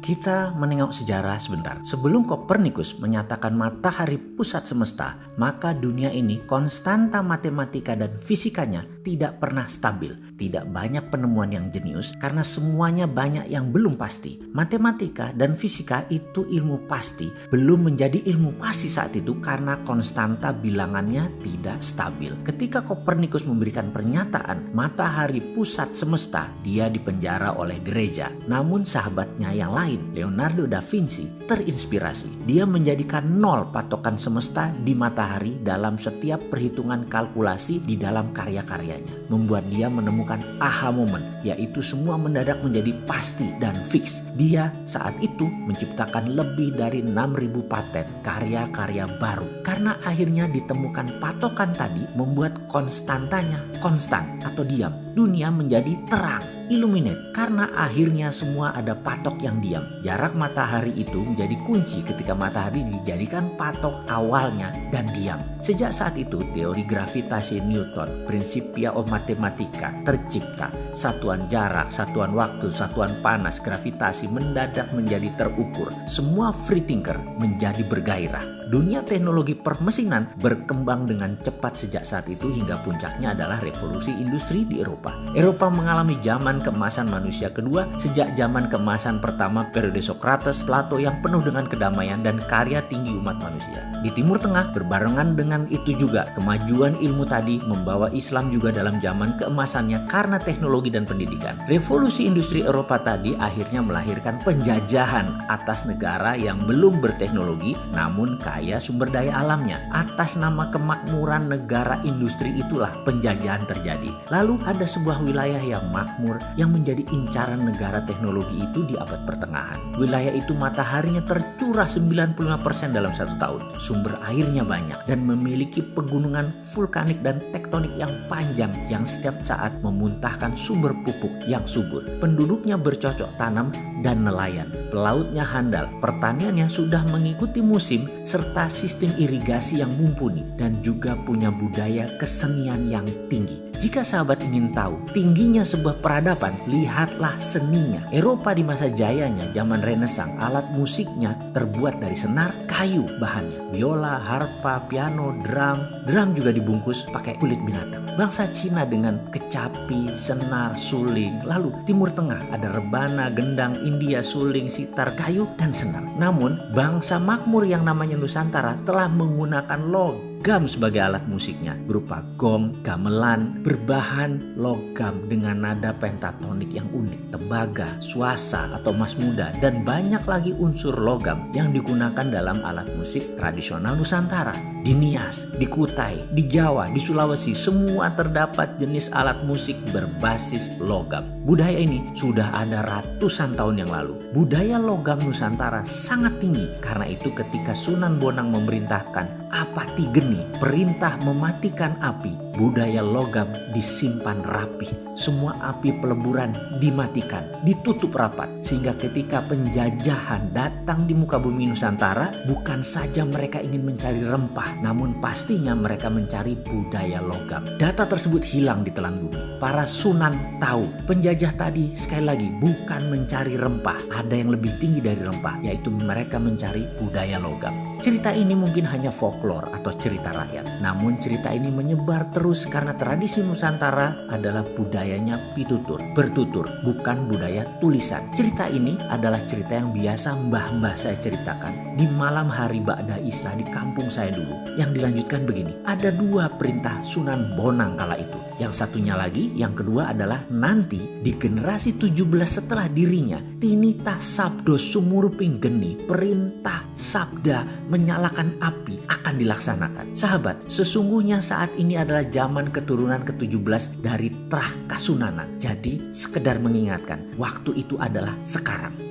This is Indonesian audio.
Kita menengok sejarah sebentar. Sebelum Kopernikus menyatakan matahari pusat semesta, maka dunia ini konstanta matematika dan fisikanya tidak pernah stabil. Tidak banyak penemuan yang jenius karena semuanya banyak yang belum pasti. Matematika dan fisika itu ilmu pasti, belum menjadi ilmu pasti saat itu karena konstanta bilangannya tidak stabil. Ketika Kopernikus memberikan pernyataan matahari pusat semesta, dia dipenjara oleh gereja. Namun sahabatnya yang lain, Leonardo da Vinci, terinspirasi. Dia menjadikan nol patokan semesta di matahari dalam setiap perhitungan kalkulasi di dalam karya-karyanya. Membuat dia menemukan aha moment, yaitu semua mendadak menjadi pasti dan fix. Dia saat itu menciptakan lebih dari 6.000 paten karya-karya baru. Karena akhirnya ditemukan patokan tadi membuat konstantanya konstan atau diam. Dunia menjadi terang, illuminate, karena akhirnya semua ada patok yang diam. Jarak matahari itu menjadi kunci ketika matahari dijadikan patok awalnya dan diam. Sejak saat itu teori gravitasi Newton, Principia of Mathematica tercipta. Satuan jarak, satuan waktu, satuan panas, gravitasi mendadak menjadi terukur. Semua free thinker menjadi bergairah. Dunia teknologi permesinan berkembang dengan cepat sejak saat itu hingga puncaknya adalah revolusi industri di Eropa. Eropa mengalami zaman keemasan manusia kedua sejak zaman keemasan pertama periode Socrates, Plato yang penuh dengan kedamaian dan karya tinggi umat manusia. Di Timur Tengah berbarengan dengan itu juga kemajuan ilmu tadi membawa Islam juga dalam zaman keemasannya karena teknologi dan pendidikan. Revolusi industri Eropa tadi akhirnya melahirkan penjajahan atas negara yang belum berteknologi namun kaya sumber daya alamnya. Atas nama kemakmuran negara industri itulah penjajahan terjadi. Lalu ada sebuah wilayah yang makmur yang menjadi incaran negara teknologi itu di abad pertengahan. Wilayah itu mataharinya tercurah 95% dalam 1 tahun. Sumber airnya banyak dan memiliki pegunungan vulkanik dan tektonik yang panjang yang setiap saat memuntahkan sumber pupuk yang subur. Penduduknya bercocok tanam dan nelayan. Pelautnya handal, pertaniannya sudah mengikuti musim serta sistem irigasi yang mumpuni dan juga punya budaya kesenian yang tinggi. Jika sahabat ingin tahu tingginya sebuah peradaban, lihatlah seninya. Eropa di masa jayanya, zaman Renaissance, alat musiknya terbuat dari senar, kayu bahannya. Biola, harpa, piano, drum. Drum juga dibungkus pakai kulit binatang. Bangsa Cina dengan kecapi, senar, suling. Lalu Timur Tengah ada rebana, gendang, India, suling, sitar, kayu, dan senar. Namun bangsa makmur yang namanya Nusantara telah menggunakan logam sebagai alat musiknya berupa gong, gamelan, berbahan logam dengan nada pentatonik yang unik, tembaga, suasa atau mas muda, dan banyak lagi unsur logam yang digunakan dalam alat musik tradisional Nusantara. Di Nias, di Kutai, di Jawa, di Sulawesi, semua terdapat jenis alat musik berbasis logam. Budaya ini sudah ada ratusan tahun yang lalu. Budaya logam Nusantara sangat tinggi. Karena itu ketika Sunan Bonang memerintahkan apati geni, perintah mematikan api, budaya logam disimpan rapi. Semua api peleburan dimatikan, ditutup rapat. Sehingga ketika penjajahan datang di muka bumi Nusantara, bukan saja mereka ingin mencari rempah, namun pastinya mereka mencari budaya logam. Data tersebut hilang di telan bumi. Para sunan tahu penjajah tadi sekali lagi bukan mencari rempah. Ada yang lebih tinggi dari rempah, yaitu mereka mencari budaya logam. Cerita ini mungkin hanya folklore atau cerita rakyat. Namun cerita ini menyebar terus karena tradisi Nusantara adalah budayanya pitutur, bertutur, bukan budaya tulisan. Cerita ini adalah cerita yang biasa mbah-mbah saya ceritakan di malam hari Ba'da Isya di kampung saya dulu. Yang dilanjutkan begini, ada 2 perintah Sunan Bonang kala itu. Yang satunya lagi, yang kedua adalah nanti di generasi 17 setelah dirinya, tinitah sabdo sumuruping geni, perintah sabda menyalakan api akan dilaksanakan. Sahabat, sesungguhnya saat ini adalah zaman keturunan ke-17 dari Trah Kasunanan. Jadi sekedar mengingatkan, waktu itu adalah sekarang.